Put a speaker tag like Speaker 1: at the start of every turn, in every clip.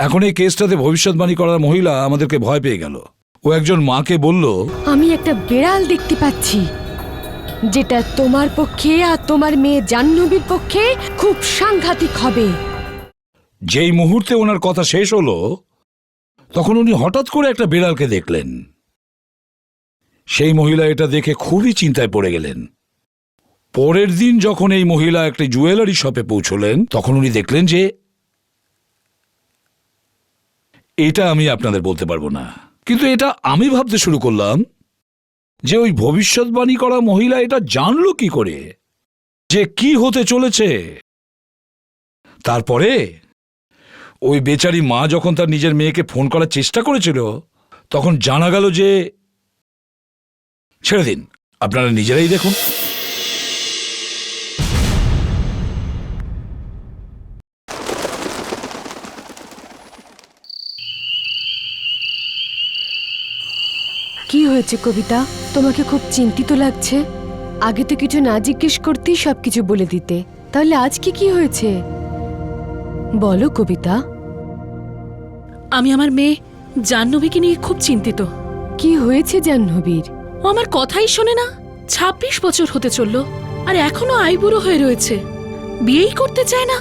Speaker 1: এখন এই কেসটাতে ভবিষ্যৎবাণী করার মহিলা আমাদেরকে ভয় পেয়ে গেল। ও একজন মাকে বলল,
Speaker 2: আমি একটা বিড়াল দেখতে পাচ্ছি যেটা তোমার পক্ষে আর তোমার মেয়ে জাহ্নবীর পক্ষে খুব সাংঘাতিক হবে।
Speaker 1: যেই মুহূর্তে ওনার কথা শেষ হলো তখন উনি হঠাৎ করে একটা বিড়ালকে দেখলেন। সেই মহিলা এটা দেখে খুবই চিন্তায় পড়ে গেলেন। পরের দিন যখন এই মহিলা একটি জুয়েলারি শপে পৌঁছলেন তখন উনি দেখলেন যে, এটা আমি আপনাদের বলতে পারবো না, কিন্তু এটা আমি ভাবতে শুরু করলাম যে ওই ভবিষ্যৎবাণী করা মহিলা এটা জানলো কি করে যে কি হতে চলেছে। তারপরে ওই বেচারি মা যখন তার নিজের মেয়েকে ফোন করার চেষ্টা করেছিল তখন জানা গেল যে, ছেড়ে দিন, আপনারা নিজেরাই দেখুন।
Speaker 2: কি হয়েছে কবিতা? তোমাকে খুব চিন্তিত লাগছে। আগে তো কিছু না জিজ্ঞেস করতেই সবকিছু বলে দিতে, তাহলে আজকে কি হয়েছে বলো কবিতা।
Speaker 3: আমি আমার মেয়ে জাহ্নবীকে নিয়ে খুব চিন্তিত।
Speaker 2: কি হয়েছে জাহ্নবীর?
Speaker 3: ও আমার কথাই শোনে না। ২৬ বছর হতে চলল আর এখনো আইবুড়ো হয়ে রয়েছে, বিয়েই করতে চায় না।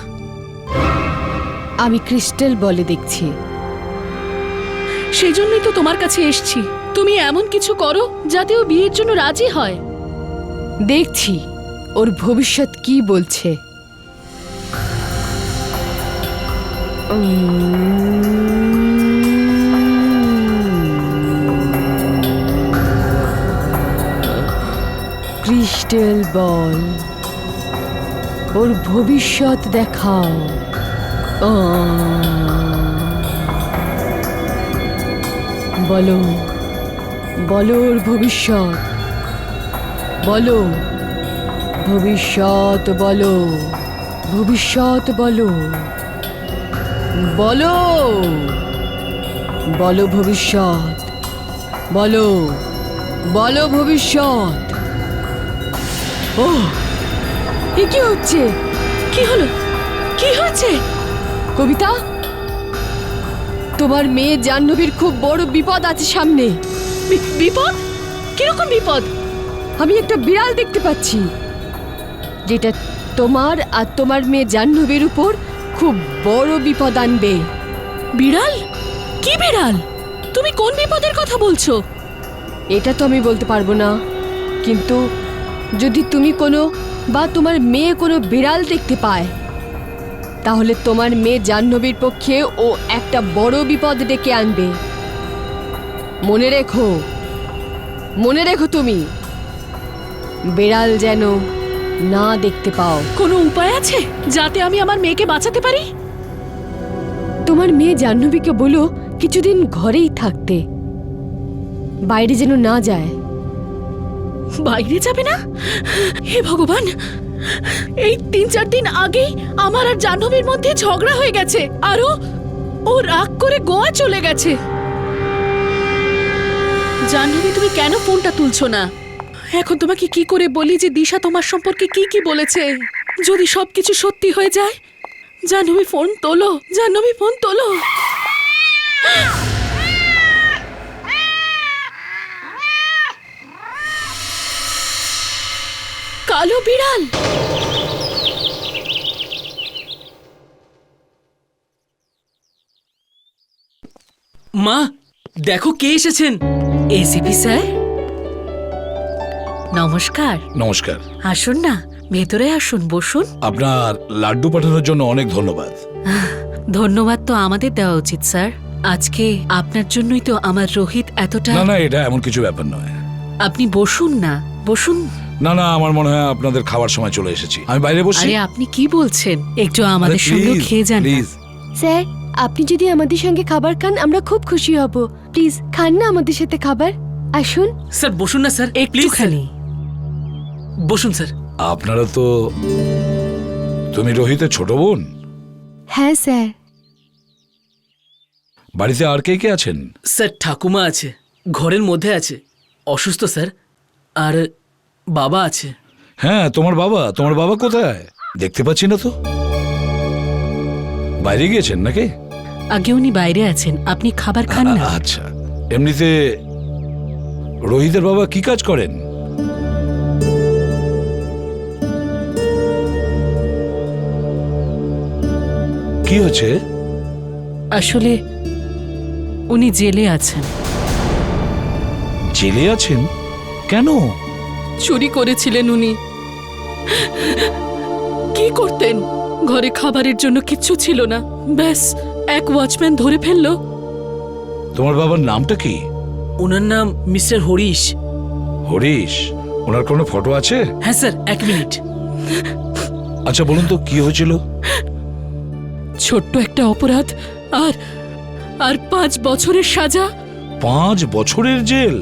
Speaker 2: আমি ক্রিস্টাল বলে দেখছি।
Speaker 3: সেই জন্যই তো তোমার কাছে এসছি। তুমি এমন কিছু করো যাতে ও বিয়ের জন্য রাজি হয়।
Speaker 2: দেখছি ওর ভবিষ্যৎ কি বলছে। ক্রিস্টাল বল, ওর ভবিষ্যৎ দেখাও। বলো বলো ওর ভবিষ্যৎ বলো, ভবিষ্যৎ বলো, ভবিষ্যৎ বলো, বলো বলো ভবিষ্যৎ বলো, বলো ভবিষ্যৎ। ও এ কি হচ্ছে?
Speaker 3: কি হলো? কি হয়েছে?
Speaker 2: কবিতা, তোমার মেয়ে জাহ্নবীর খুব বড় বিপদ আছে সামনে।
Speaker 3: বিপদ? কিরকম বিপদ?
Speaker 2: আমি একটা বিড়াল দেখতে পাচ্ছি যেটা তোমার আর তোমার মেয়ে জাহ্নবীর উপর খুব বড় বিপদ আনবে।
Speaker 3: বিড়াল? কি বিড়াল? তুমি কোন বিপদের কথা বলছো?
Speaker 2: এটা তো আমি বলতে পারবো না, কিন্তু যদি তুমি কোনো বা তোমার মেয়ে কোনো বিড়াল দেখতে পায় তাহলে তোমার মেয়ে জাহ্নবীর পক্ষে ও একটা বড় বিপদ ডেকে আনবে। মনে রেখো, মনে রেখো তুমি বিড়াল যেন না দেখতে পাও।
Speaker 3: কোনো উপায় আছে যাতে আমি আমার মেয়েকে বাঁচাতে পারি?
Speaker 2: তোমার মেয়ে জাহ্নবীকে বলো কিছুদিন ঘরেই থাকতে, বাইরে যেন না যায়।
Speaker 3: বাইরে যাবে না? হে ভগবান, এই ৩-৪ দিন আগেই আমার আর জাহ্নবীর মধ্যে ঝগড়া হয়ে গেছে, আরো ও রাগ করে গোয়া চলে গেছে। জাহ্নবী, তুমি কেন ফোনটা তুলছো না? এখন তোমাকে কি করে বলি যে দিশা তোমার সম্পর্কে কি কি বলেছে? যদি সবকিছু সত্যি হয়ে যায়। জাহ্নবী ফোন তোলো, জাহ্নবী ফোন তোলো। কালো বিড়াল।
Speaker 4: মা, দেখো কে এসেছেন।
Speaker 3: এসিপি স্যার, নমস্কার।
Speaker 1: নমস্কার।
Speaker 3: আসুন না, ভেতরে আসুন, বসুন।
Speaker 1: আপনার লাড্ডু পাঠানোর জন্য অনেক ধন্যবাদ।
Speaker 3: ধন্যবাদ তো আমাদের দেওয়া উচিত স্যার। আজকে আপনার জন্যই তো আমার রোহিত এতটা।
Speaker 1: না না, এটা এমন কিছু ব্যাপার নয়।
Speaker 3: আপনি বসুন না, বসুন।
Speaker 1: না না, আমার মনে হয় আপনাদের খাওয়ার সময় চলে এসেছি, আমি বাইরে বসছি।
Speaker 3: আরে আপনি কি বলছেন? একটু আমাদের সঙ্গে খেয়ে যান না।
Speaker 1: প্লিজ।
Speaker 2: স্যার, আপনি যদি আমাদের সঙ্গে খাবার খান আমরা খুব খুশি হব। প্লিজ খান না আমাদের সাথে খাবার। আসুন।
Speaker 4: স্যার বসুন না স্যার, প্লিজ স্যার,
Speaker 3: একটুখানি
Speaker 4: বসুন স্যার।
Speaker 1: আপনারা তো, তুমি রোহিতের ছোট বোন?
Speaker 2: হ্যাঁ স্যার।
Speaker 1: বাড়িতে আর কে কে আছেন?
Speaker 4: স্যার ঠাকুমা আছে, ঘরের মধ্যে আছে, অসুস্থ স্যার। আর বাবা আছে।
Speaker 1: হ্যাঁ, তোমার বাবা কোথায়? দেখতে পাচ্ছি না তো। বাইরে গিয়েছেন নাকি?
Speaker 3: আগে উনি বাইরে আছেন, আপনি খাবার খান না।
Speaker 1: আচ্ছা, এমনিতে রোহিতের বাবা কি কাজ করেন? কি হচ্ছে?
Speaker 3: আসলে উনি জেলে আছেন।
Speaker 1: জেলে আছেন? কেন?
Speaker 3: চুরি করেছিলেন উনি। কি করতেন? ঘরে খাবারের জন্য কিচ্ছু ছিল না, ব্যাস এক ওয়াচম্যান ধরে ফেললো।
Speaker 1: তোমার বাবার নামটা কি?
Speaker 4: ওনার নাম মিস্টার হরিশ।
Speaker 1: হরিশ? ওনার কোনো ফটো আছে?
Speaker 4: হ্যাঁ স্যার, 1 মিনিট।
Speaker 1: আচ্ছা বলুন তো কি হয়েছিল?
Speaker 3: ছোট্ট একটা অপরাধ আর আর 5 বছরের সাজা।
Speaker 1: 5 বছরের জেল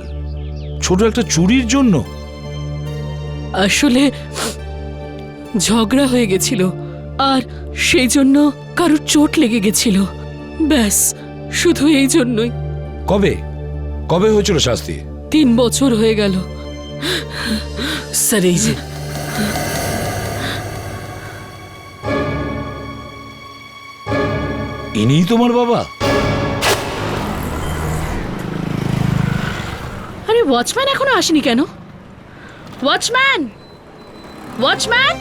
Speaker 1: ছোট একটা চুরির জন্য?
Speaker 3: আসলে ঝগড়া হয়ে গেছিল আর সেই জন্য কারোর চোট লেগে গেছিল, ব্যাস শুধু এই জন্যই।
Speaker 1: কবে কবে হয়েছিল শাস্তি?
Speaker 3: 3 বছর হয়ে গেল।
Speaker 4: স্যার এই যে,
Speaker 1: ইনিই তোমার বাবা?
Speaker 3: আরে ওয়াচম্যান এখনো আসেনি কেন? ওয়াচম্যান, ওয়াচম্যান,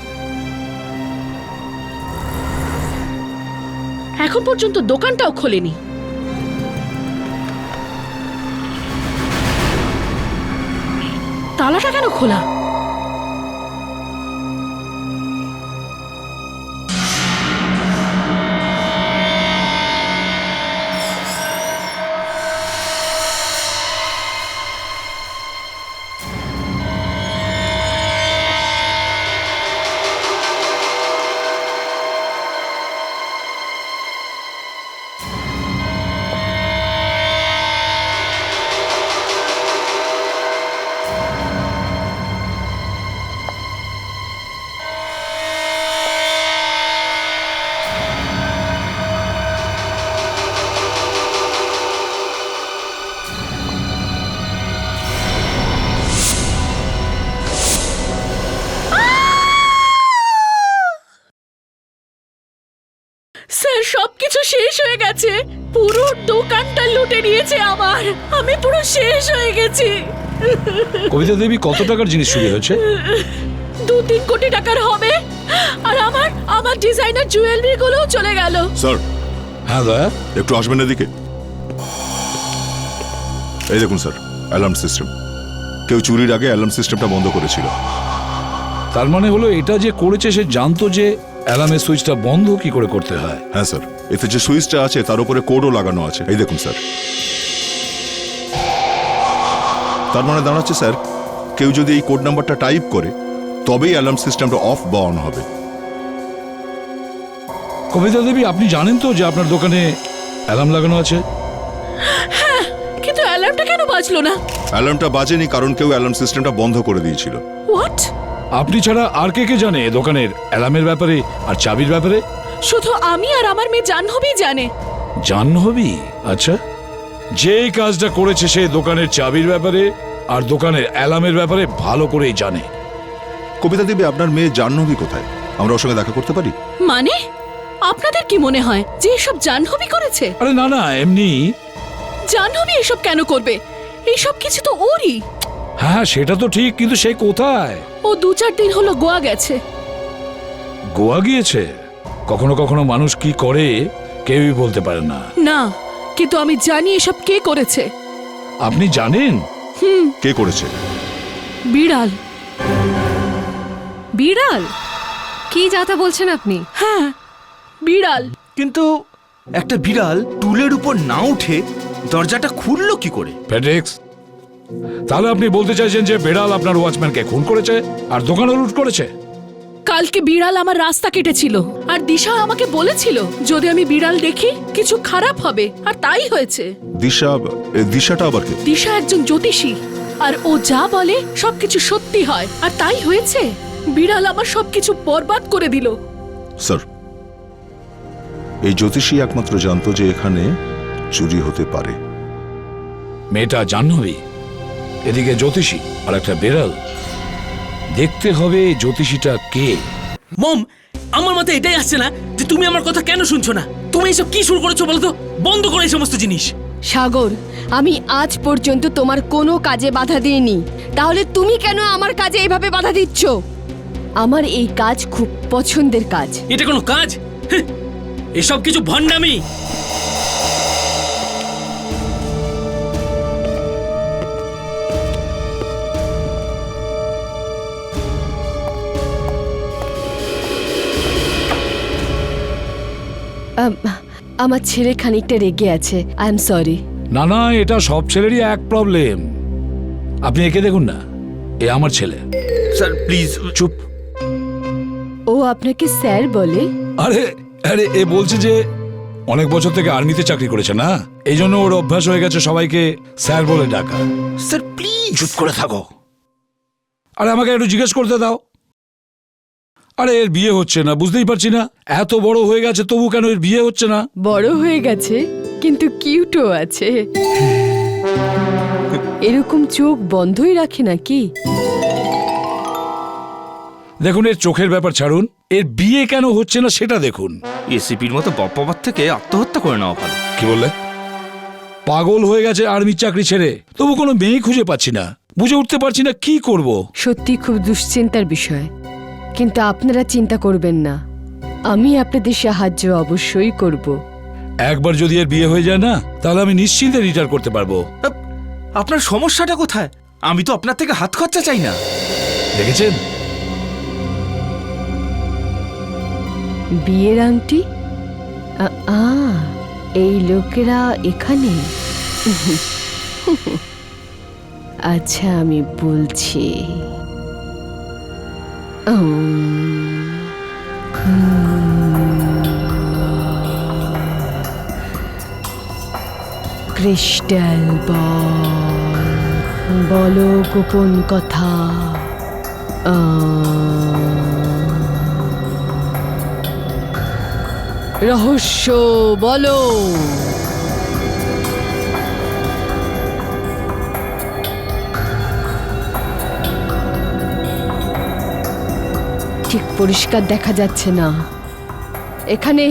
Speaker 3: এখন পর্যন্ত দোকানটাও খোলেনি। তালাটা কেন খোলা? স্যার সবকিছু শেষ হয়ে গেছে, পুরো দোকানটা লুটে নিয়েছে আমার, আমি পুরো শেষ হয়ে গেছি।
Speaker 1: কবিতা দেবী, কত টাকার জিনিস চুরি হয়েছে?
Speaker 3: 2-3 কোটি টাকার হবে, আর আমার ডিজাইনার জুয়েলারি গুলোও চলে গেল।
Speaker 5: স্যার,
Speaker 1: হ্যাঁ দয়া,
Speaker 5: একটু আসবেন এদিকে। এই দেখুন স্যার, অ্যালার্ম সিস্টেম। কেউ চুরির আগে অ্যালার্ম সিস্টেমটা বন্ধ করেছিল।
Speaker 1: তার মানে হলো এটা যে করেছে সে জানতো যে অ্যালার্মের সুইচটা বন্ধ কি করে করতে হয়।
Speaker 5: হ্যাঁ স্যার, এতে যে সুইচটা আছে তার উপরে কোডও লাগানো আছে, এই দেখুন স্যার। তার মানে দাঁড়াচ্ছে স্যার, কেউ যদি এই কোড নাম্বারটা টাইপ করে তবেই অ্যালার্ম সিস্টেমটা অফ বা অন হবে।
Speaker 1: কবিতা দেবী, আপনি জানেন তো যে আপনার দোকানে অ্যালার্ম লাগানো আছে?
Speaker 3: কিন্তু অ্যালার্মটা কেন বাজলো না?
Speaker 5: অ্যালার্মটা বাজেনি কারণ কেউ অ্যালার্ম সিস্টেমটা বন্ধ করে দিয়েছিল।
Speaker 3: হোয়াট?
Speaker 1: আপনি ছাড়া আর কে কে জানে দোকানের অ্যালার্মের ব্যাপারে আর চাবির ব্যাপারে?
Speaker 3: শুধু আমি আর আমার মেয়ে জাহ্নবী জানে।
Speaker 1: জাহ্নবী? আচ্ছা, যেই কাজটা করেছে সে দোকানের চাবির ব্যাপারে আর দোকানের অ্যালার্মের ব্যাপারে ভালো করেই জানে।
Speaker 5: কবিতা দেবী, আপনার মেয়ে জাহ্নবী কোথায়? আমরা ওর সঙ্গে দেখা করতে পারি?
Speaker 3: মানে আপনাদের কি মনে হয় যে এসব জাহ্নবী করেছে?
Speaker 1: আরে না না, এমনি।
Speaker 3: জাহ্নবী এসব কেন করবে? এইসব কিছু তো ওরই।
Speaker 1: হ্যাঁ সেটা তো ঠিক, কিন্তু সে কোথায়?
Speaker 3: ও 2-4 দিন হলো গোয়া গেছে।
Speaker 1: গোয়া গিয়েছে? কখনো কখনো মানুষ কি করে কেউই বলতে পারে না।
Speaker 3: না, কিন্তু আমি জানি এসব কে করেছে।
Speaker 1: আপনি জানেন?
Speaker 5: কে করেছে?
Speaker 3: বিড়াল।
Speaker 2: বিড়াল? কি যাতা বলছেন আপনি?
Speaker 3: হ্যাঁ, বিড়াল।
Speaker 6: কিন্তু একটা বিড়াল টুলের উপর না উঠে দরজাটা খুললো কি করে?
Speaker 1: ফেডেক্স, তাহলে আপনি বলতে চাইছেন যে বেড়াল আপনার ওয়াচম্যানকে খুন করেছে আর দোকানও লুট করেছে?
Speaker 3: কালকে বিড়াল আমার রাস্তা কেটেছিল আর দিশা আমাকে বলেছিল যদি আমি বিড়াল দেখি কিছু খারাপ হবে, আর তাই হয়েছে।
Speaker 5: দিশাটা আবার কে?
Speaker 3: দিশা একজন জ্যোতিষী, আর ও যা বলে সবকিছু সত্যি হয়, আর তাই হয়েছে। বিড়াল আমার সবকিছু বরবাদ করে দিল।
Speaker 5: স্যার, এই জ্যোতিষী একমাত্র জানতো যে এখানে চুরি হতে পারে।
Speaker 1: মেয়েটা জাহ্নবী, এদিকে জ্যোতিষী আর একটা বেড়াল। দেখতে হবে এই জ্যোতিষীটা কে।
Speaker 4: মম, আমার মাথায় এটাই আসছে না যে তুমি আমার কথা কেন শুনছো না। তুমি এসব কি শুরু করেছো বলো তো? বন্ধ করো এই সমস্ত জিনিস।
Speaker 2: সাগর, আমি আজ পর্যন্ত তোমার কোনো কাজে বাধা দিইনি, তাহলে তুমি কেন আমার কাজে এইভাবে বাধা দিচ্ছ? আমার এই কাজ খুব পছন্দের কাজ।
Speaker 4: এটা কোনো কাজ? হ্যাঁ, এসব কিছু ভণ্ডামি।
Speaker 2: আম, আমার ছেলে খানিকটা রেগে আছে, আই এম সরি।
Speaker 1: না না, এটা সব ছেলেরই এক প্রবলেম। আপনি একে দেখুন না, এ আমার ছেলে।
Speaker 6: Sir please.
Speaker 1: চুপ।
Speaker 2: ও আপনাকে স্যার বলে?
Speaker 1: আরে আরে, এ বলছে যে অনেক বছর থেকে আর্মিতে চাকরি করেছে না, এই জন্য ওর অভ্যাস হয়ে গেছে সবাইকে স্যার বলে ডাকা।
Speaker 6: Sir please.
Speaker 1: চুপ করে থাকো। আরে আমাকে একটু জিজ্ঞেস করতে দাও। আরে এর বিয়ে হচ্ছে না, বুঝতেই পারছি না। এত বড় হয়ে গেছে তবু কেন এর বিয়ে হচ্ছে না?
Speaker 2: বড় হয়ে গেছে কিন্তু কিউটও আছে। এরকম চোখ বন্ধই রাখে নাকি?
Speaker 1: দেখুন, এর চোখের ব্যাপার ছাড়ুন, এর বিয়ে কেন হচ্ছে না সেটা দেখুন।
Speaker 6: এসিপির মতো বাপ্পাবার থেকে আত্মহত্যা করে নেওয়া ভালো।
Speaker 1: কি বললে? পাগল হয়ে গেছে আর্মির চাকরি ছেড়ে, তবু কোনো মেয়ে খুঁজে পাচ্ছি না, বুঝে উঠতে পারছি না কি করব।
Speaker 2: সত্যি খুব দুশ্চিন্তার বিষয়, কিন্তু আপনারা চিন্তা করবেন না, আমি আপনাদের সাহায্য অবশ্যই করব।
Speaker 1: একবার যদি এর বিয়ে হয়ে যায় না, তাহলে আমি নিশ্চিন্তে রিটায়ার করতে পারবো।
Speaker 6: আপনার সমস্যাটা কোথায়? আমি তো আপনার থেকে হাত খরচা চাই না।
Speaker 1: দেখেছেন?
Speaker 2: বিয়ের আংটি? এই লোকেরা এখানে? আচ্ছা, আমি বলছি। ক্রিস্টাল বলো গোপন কথা। রহস্য বলো। ঠিক পরিষ্কার দেখা যাচ্ছে না, এখানে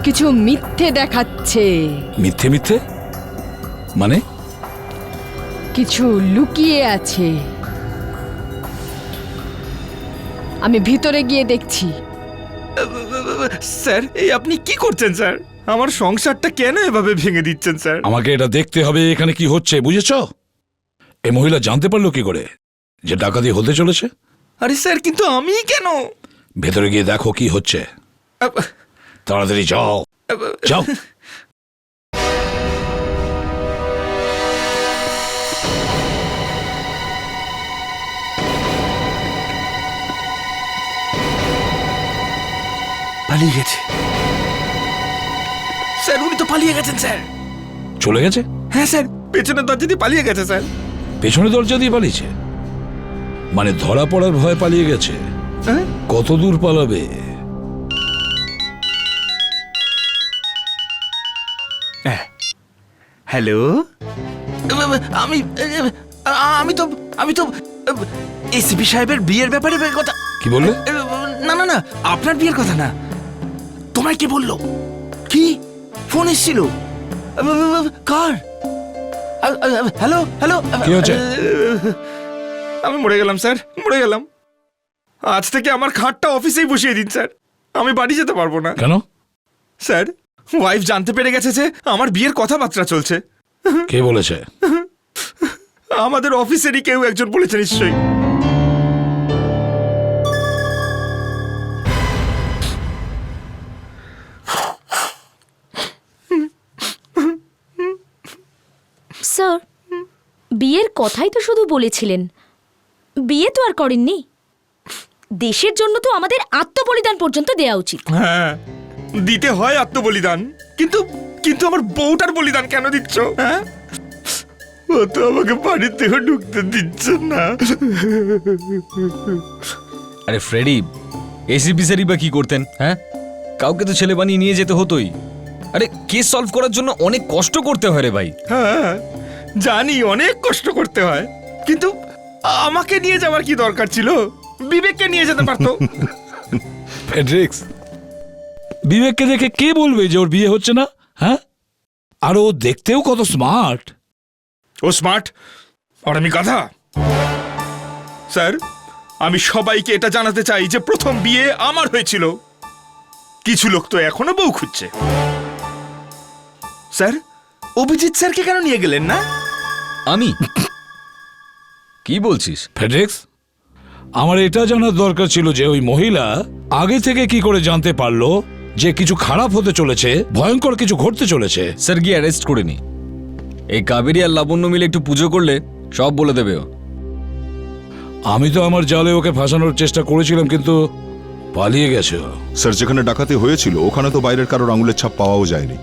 Speaker 2: কিছু মিথ্যে দেখাচ্ছে।
Speaker 1: মিথ্যে মিথ্যে মানে?
Speaker 2: কিছু লুকিয়ে আছে, আমি ভিতরে গিয়ে দেখছি।
Speaker 6: স্যার এই আপনি কি করছেন স্যার? আমার সংসারটা কেন এভাবে ভেঙে দিচ্ছেন স্যার?
Speaker 1: আমাকে এটা দেখতে হবে এখানে কি হচ্ছে, বুঝেছ? এই মহিলা জানতে পারলো কি করে যে ডাকাতি হতে চলেছে?
Speaker 6: আরে স্যার কিন্তু আমি কেন?
Speaker 1: ভেতরে গিয়ে দেখো কি হচ্ছে। তাড়াতাড়ি যাও, যাও।
Speaker 6: পালিয়ে গেছে স্যার। উনি তো পালিয়ে গেছেন স্যার।
Speaker 1: চলে গেছে?
Speaker 6: হ্যাঁ স্যার, পেছনের দরজা দিয়ে পালিয়ে গেছে স্যার।
Speaker 1: পেছনে দরজা দিয়ে পালিয়েছে? মানে ধরা পড়ার ভয় পালিয়ে গেছে?
Speaker 6: হ্যাঁ?
Speaker 1: কত দূর পালাবে?
Speaker 6: হ্যালো, আমি আমি তো আমি তো এসিপি সাহেবের বিয়ের ব্যাপারে কথা।
Speaker 1: কি বললে?
Speaker 6: না না না, আপনার বিয়ের কথা না। তোমায় কে বললো? কি ফোন এসেছিল? কার? Hello hello.
Speaker 1: কি হয়েছে?
Speaker 6: আমি মরে গেলাম স্যার, মরে গেলাম। আজ থেকে আমার খাটটা অফিসেই বসিয়ে দিন স্যার, আমি বাড়ি যেতে পারবো না।
Speaker 1: কেন?
Speaker 6: স্যার ওয়াইফ জানতে পেরে গেছে যে আমার বিয়ের কথাবার্তা চলছে।
Speaker 1: কে বলেছে?
Speaker 6: আমাদের অফিসেরই কেউ একজন বলেছে নিশ্চয়ই।
Speaker 7: স্যার, বিয়ের কথাই তো শুধু বলেছিলেন, বিয়ে তো আর করেননি। দেশের জন্য তো আমাদের আত্মবলিদান পর্যন্ত দেওয়া উচিত।
Speaker 6: হ্যাঁ, দিতে হয় আত্মবলিদান, কিন্তু কিন্তু আমার বউটার বলিদান কেন দিচ্ছ? হ্যাঁ, ও তো আমাকে বাড়ির থেকে ঢুকতে দিচ্ছে না।
Speaker 8: আরে ফ্রেডি, এসিপি স্যারই বা কি করতেন? হ্যাঁ, কাউকে তো ছেলে বানিয়ে নিয়ে যেতে হতোই। আরে কেস সলভ করার জন্য অনেক কষ্ট করতে হয় রে ভাই।
Speaker 6: হ্যাঁ জানি, অনেক কষ্ট করতে হয়, কিন্তু আমাকে নিয়ে যাওয়ার কি দরকার ছিল? বিবেককে নিয়ে যেতে পারতো।
Speaker 1: ফেডরিক্স, বিবেককে দেখে কে বলবে যে ওর বিয়ে হচ্ছে না? হ্যাঁ, আর ও দেখতেও কত স্মার্ট।
Speaker 6: ও স্মার্ট আর আমি গাধা? স্যার, আমি সবাইকে এটা জানাতে চাই যে প্রথম বিয়ে আমার হয়েছিল। কিছু লোক তো এখনো বউ খুঁজছে। স্যার, অভিজিৎ স্যারকে কেন নিয়ে গেলেন না?
Speaker 8: আমি কি বলছিস?
Speaker 1: ফেডেক্স, আমার এটা জানার দরকার ছিল যে ওই মহিলা আগে থেকে কি করে জানতে পারলো যে কিছু খারাপ হতে চলেছে, ভয়ঙ্কর কিছু ঘটতে চলেছে।
Speaker 8: স্যার গিয়ে অ্যারেস্ট করে নি। এই কাবেরী আর লাবণ্য মিলে একটু পুজো করলে সব বলে দেবে ও।
Speaker 1: আমি তো আমার জালে ওকে ফাঁসানোর চেষ্টা করেছিলাম, কিন্তু পালিয়ে গেছে ও।
Speaker 5: স্যার, যেখানে ডাকাতি হয়েছিল ওখানে তো বাইরের কারোর আঙুলের ছাপ পাওয়াও যায়নি,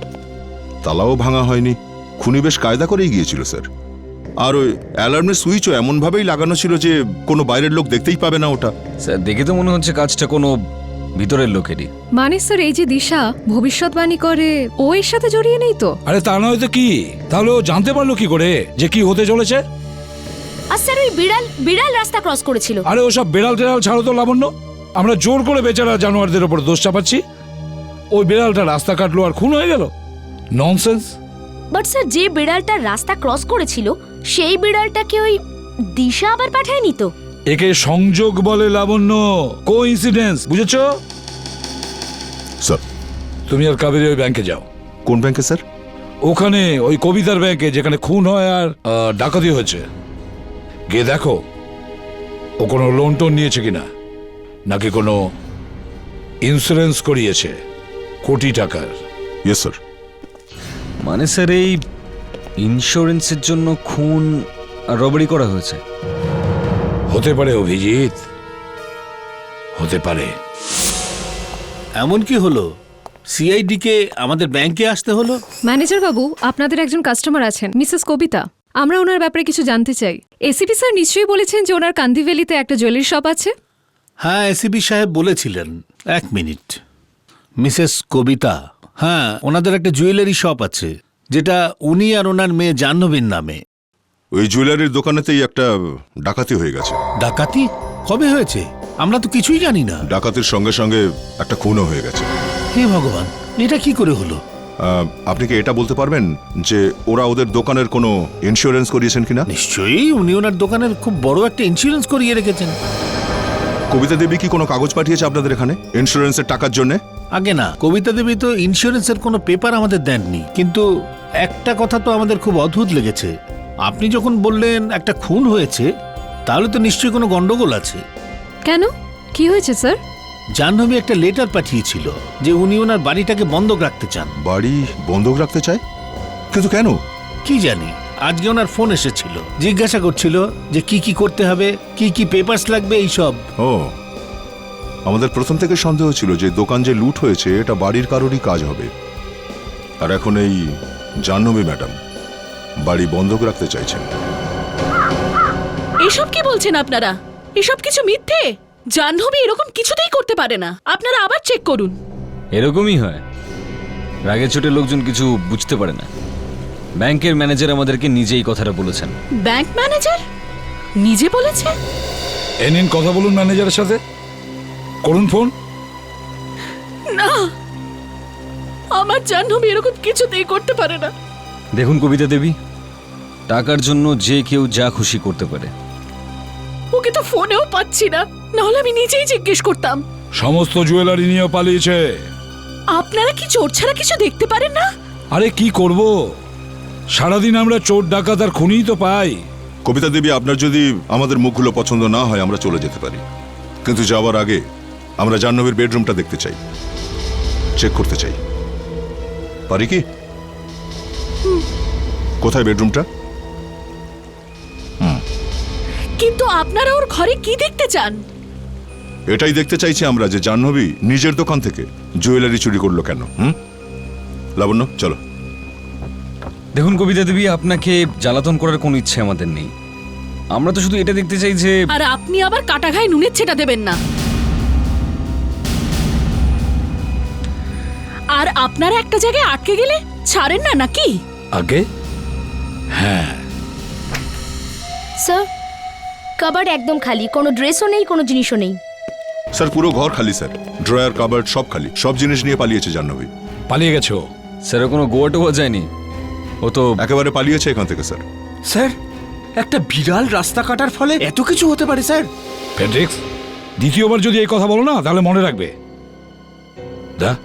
Speaker 5: তালাও ভাঙা হয়নি। খুনি বেশ কায়দা করেই গিয়েছিল স্যার। আর ওই অ্যালার্মের সুইচও এমনভাবেই লাগানো ছিল যে কোনো বাইরের লোক দেখতেই পাবে না ওটা।
Speaker 8: স্যার দেখে তো মনে হচ্ছে কাজটা কোনো ভিতরের লোকেরই।
Speaker 9: মানে স্যার, এই যে দিশা ভবিষ্যৎবাণী করে, ও এর সাথে জড়িয়ে নেই তো?
Speaker 1: আরে তা নয় তো কি, তাহলে ও জানতে পারলো কি করে যে কি হতে চলেছে?
Speaker 7: আর স্যার ওই বিড়াল রাস্তা ক্রস করেছিল।
Speaker 1: আরে ওসব বেড়াল টেড়াল ছাড়ো তো লাবণ্য, আমরা জোর করে বেচারা জানোয়ারদের ওপর দোষ চাপাচ্ছি। ওই বেড়ালটা রাস্তা কাটলো আর খুন হয়ে গেল। ননসেন্স।
Speaker 7: বাট স্যার, যে বিড়ালটা রাস্তা ক্রস করেছিল সেই বিড়ালটাকে ওই দিশা আবার পাঠায়নি তো?
Speaker 1: একে সংযোগ বলে লাবণ্য, কোইন্সিডেন্স, বুঝেছো?
Speaker 5: স্যার,
Speaker 1: তুমি আর কাবেরী ওই ব্যাংকে যাও।
Speaker 5: কোন ব্যাংকে স্যার?
Speaker 1: ওখানে ওই কবিতার ব্যাংকে, যেখানে খুন হয় আর ডাকাতি হয়েছে। গিয়ে দেখো ও কোনো লোন টোন নিয়েছে কিনা, নাকি কোনো ইন্স্যুরেন্স করিয়েছে কোটি টাকার।
Speaker 5: Yes sir.
Speaker 8: মানে স্যার এই ইন্স্যুরেন্সের জন্য খুন আর রবারি করা হয়েছে?
Speaker 1: হতে পারে অভিজিৎ, হতে পারে।
Speaker 10: এমন কি হলো সিআইডি কে আমাদের ব্যাংকে আসতে হলো?
Speaker 9: ম্যানেজার বাবু, আপনাদের একজন কাস্টমার আছেন, মিসেস কবিতা। আমরা ওনার ব্যাপারে কিছু জানতে চাই। এসিপি স্যার নিশ্চয়ই বলেছেন যে ওনার কান্দিভ্যালিতে একটা জুয়েলারি শপ আছে।
Speaker 10: হ্যাঁ, এসিপি সাহেব বলেছিলেন। এক মিনিট, মিসেস কবিতা, হ্যাঁ ওনাদের একটা জুয়েলারি শপ আছে, যেটা উনি আর ওনার মেয়ে জাহ্নবীর নামে।
Speaker 5: ওই জুয়েলারির দোকানেতেই একটা ডাকাতি হয়ে গেছে।
Speaker 10: ডাকাতি কবে হয়েছে? আমরা তো কিছুই জানি না।
Speaker 5: ডাকাতির সঙ্গে সঙ্গে একটা খুনও হয়ে গেছে।
Speaker 10: হে ভগবান, এটা কি করে হলো?
Speaker 5: আপনি কি এটা বলতে পারবেন যে ওরা ওদের দোকানের কোনো ইন্স্যুরেন্স করিয়েছেন কিনা?
Speaker 10: নিশ্চয়ই উনি ওনার দোকানের খুব বড় একটা ইন্স্যুরেন্স করিয়ে রেখেছেন।
Speaker 5: কবিতা দেবী কি কোনো কাগজ পাঠিয়েছে আপনাদের এখানে ইন্স্যুরেন্সের টাকার জন্য?
Speaker 10: আগে না, কবিতা দেবী তো ইন্স্যুরেন্সের কোনো পেপার আমাদের দেননি। কিন্তু একটা কথা তো আমাদের খুব অদ্ভুত লেগেছে। আপনি যখন বললেন একটা খুন হয়েছে, তাহলে তো নিশ্চয়ই কোনো গন্ডগোল আছে।
Speaker 9: কেন, কি হয়েছে স্যার?
Speaker 10: জাহ্নবী একটা লেটার পাঠিয়েছিল যে উনি ওনার বাড়িটাকে বন্ধক রাখতে চান।
Speaker 5: বাড়ি বন্ধক রাখতে চায়? কিন্তু কেন?
Speaker 10: কি জানি, আজকে ওনার ফোন এসেছিল, জিজ্ঞাসা করছিল যে কি কি করতে হবে, কি কি পেপারস লাগবে, এইসব।
Speaker 5: ও, আমাদের প্রথম থেকে সন্দেহ ছিল যে দোকান যে লুট হয়েছে এটা বাড়ির কারোরই কাজ হবে। আর এখন এই জাহ্নবী ম্যাডাম বাড়ি বন্ধক রাখতে চাইছেন।
Speaker 3: এসব কি বলছেন আপনারা? এসব কিছু মিথ্যে। জাহ্নবী এরকম কিছুতেই করতে পারে না। আপনারা আবার চেক করুন।
Speaker 8: এরকমই হয়, রাগে চোটে লোকজন কিছু বুঝতে পারে না। ব্যাংকের ম্যানেজার আমাদেরকে নিজেই কথাটা বলেছেন।
Speaker 3: ব্যাংক ম্যানেজার নিজে বলেছে?
Speaker 1: এ নিন, কথা বলুন ম্যানেজারের সাথে, করুন ফোন।
Speaker 3: না, আমার জাহ্নবী এরকম কিছুতেই করতে পারে না।
Speaker 8: দেখুন কবিতা দেবী, টাকার জন্য যে কেউ যা খুশি করতে পারে।
Speaker 3: ওকে তো ফোনেও পাচ্ছি না, নাহলে আমি নিজেই জিজ্ঞেস করতাম।
Speaker 1: সমস্ত জুয়েলারি নিয়ে পালিয়েছে।
Speaker 3: আপনারা কি চোর ছাড়া কিছু দেখতে পারেন না?
Speaker 1: আরে কি করব, সারাদিন আমরা চোর ডাকাত আর খুনিই তো পাই।
Speaker 5: কবিতা দেবী, আপনার যদি আমাদের মুখগুলো পছন্দ না হয় আমরা চলে যেতে পারি, কিন্তু যাওয়ার আগে আমরা জাহ্নবীর বেডরুমটা দেখতে চাই, চেক করতে চাই। পারি কি? কোথায় বেডরুমটা?
Speaker 3: কিন্তু আপনারা ওর ঘরে কি দেখতে চান?
Speaker 5: এটাই দেখতে চাইছি আমরা যে জাহ্নবী নিজের দোকান থেকে জুয়েলারি চুরি করলো কেন। লাবণ্য, চলো।
Speaker 8: দেখুন কবিতা দেবী, আপনাকে জ্বালাতন করার কোনো ইচ্ছে আমাদের নেই। আমরা তো শুধু এটা দেখতে চাই যে।
Speaker 3: আর আপনি আবার কাটা ঘায়ে নুনের ছেটা দেবেন না। আর আপনারা একটা জায়গায় আটকে গেলে ছাড়েন না নাকি?
Speaker 1: আগে হ্যাঁ
Speaker 7: স্যার, কাবার্ড একদম খালি, কোনো ড্রেসও নেই, কোনো জিনিসও নেই।
Speaker 5: স্যার, পুরো ঘর খালি স্যার, ড্রয়ার কাবার্ড সব খালি, সব জিনিস নিয়ে পালিয়েছে জাহ্নবী।
Speaker 1: পালিয়ে গেছো?
Speaker 8: স্যার কোনো গোয়া টোয়া যায়নি? ও তো
Speaker 5: একেবারে পালিয়েছে এখান থেকে স্যার।
Speaker 6: স্যার একটা বিড়াল রাস্তা কাটার ফলে এত কিছু হতে পারে স্যার?
Speaker 1: ফেডরিক্স, দ্বিতীয়বার যদি এই কথা বলো না তাহলে মনে রাখবে।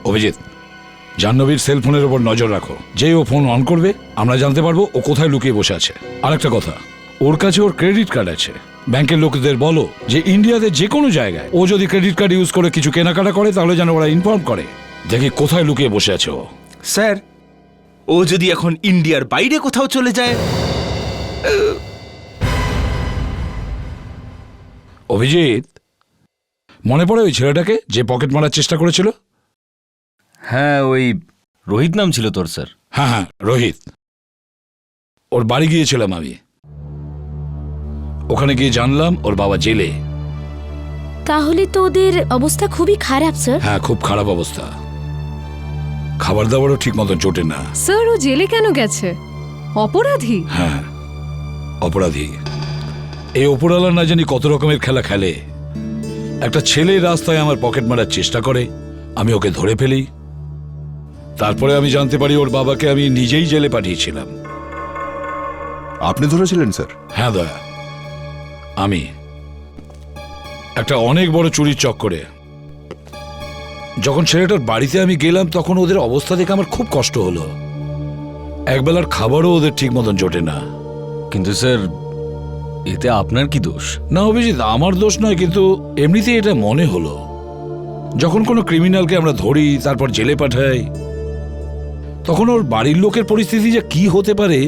Speaker 1: অভিজিৎ, জাহ্নবীর সেল ফোনের উপর নজর রাখো। যেই ও ফোন অন করবে আমরা জানতে পারবো ও কোথায় লুকিয়ে বসে আছে। আরেকটা কথা, ওর কাছে ওর ক্রেডিট কার্ড আছে। ব্যাংকের লোকদের বলো যে ইন্ডিয়াতে যে কোনো জায়গায় ও যদি ক্রেডিট কার্ড ইউজ করে কিছু কেনাকাটা করে তাহলে যেন ওরা ইনফর্ম করে। দেখি কোথায় লুকিয়ে বসে আছে ও।
Speaker 6: স্যার ও যদি এখন ইন্ডিয়ার বাইরে কোথাও চলে যায়?
Speaker 1: অভিজিৎ, মনে পড়ে ওই ছেলেটাকে যে পকেট মারার চেষ্টা করেছিল?
Speaker 8: হ্যাঁ, ওই রোহিত নাম ছিল তোর স্যার।
Speaker 1: হ্যাঁ হ্যাঁ, রোহিত। ওর বাড়ি গিয়েছিলাম আমি। ওখানে গিয়ে জানলাম ওর বাবা জেলে।
Speaker 7: তাহলে তো ওদের অবস্থা খুবই খারাপ স্যার।
Speaker 1: হ্যাঁ, খুব খারাপ অবস্থা। খাবার দাবারও ঠিক মতো জোটে না।
Speaker 9: স্যার, ও জেলে কেন গেছে? অপরাধী?
Speaker 1: হ্যাঁ, অপরাধী। এই ওপরওয়ালা না জানি কত রকমের খেলা খেলে। একটা ছেলে রাস্তায় আমার পকেট মারার চেষ্টা করে, আমি ওকে ধরে ফেলি। তারপরে আমি জানতে পারি ওর বাবাকে আমি নিজেই জেলে পাঠিয়েছিলাম।
Speaker 5: আপনি ধরেছিলেন স্যার?
Speaker 1: হ্যাঁ দয়া, আমি একটা অনেক বড় চুরির চক্করে। যখন ছেলেটার বাড়িতে আমি গেলাম তখন ওদের অবস্থা দেখে আমার খুব কষ্ট হলো। একবেলার খাবারও ওদের ঠিক মতন জোটে না।
Speaker 8: কিন্তু স্যার, এতে আপনার কি দোষ?
Speaker 1: না অভিজিৎ, আমার দোষ নয়, কিন্তু এমনিতেই এটা মনে হলো। যখন কোনো ক্রিমিনালকে আমরা ধরি তারপর জেলে পাঠাই, তখন ওর বাড়ির লোকের পরিস্থিতি যে কি হতে পারে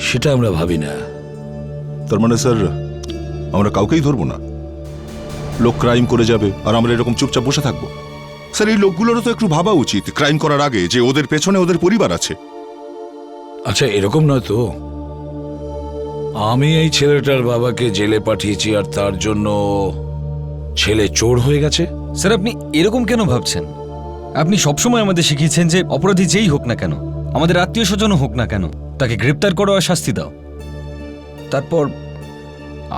Speaker 1: সেটা আমরা ভাবি না।
Speaker 5: তার মানে স্যার আমরা কাউকেই ধরবো না? লোক ক্রাইম করে যাবে আর আমরা এরকম চুপচাপ বসে থাকবো? স্যার এই লোকগুলোরও তো একটু ভাবা উচিত ক্রাইম করার আগে যে ওদের পেছনে ওদের পরিবার আছে।
Speaker 1: আচ্ছা, এরকম নয় তো। আমি এই ছেলেটার বাবাকে জেলে পাঠিয়েছি আর তার জন্য ছেলে চোর হয়ে গেছে?
Speaker 8: স্যার, আপনি এরকম কেন ভাবছেন? আপনি সবসময় আমাদের শিখিয়েছেন যে অপরাধী যেই হোক না কেন, আমাদের আত্মীয় স্বজনও হোক না কেন, তাকে গ্রেপ্তার করো আর শাস্তি দাও। তারপর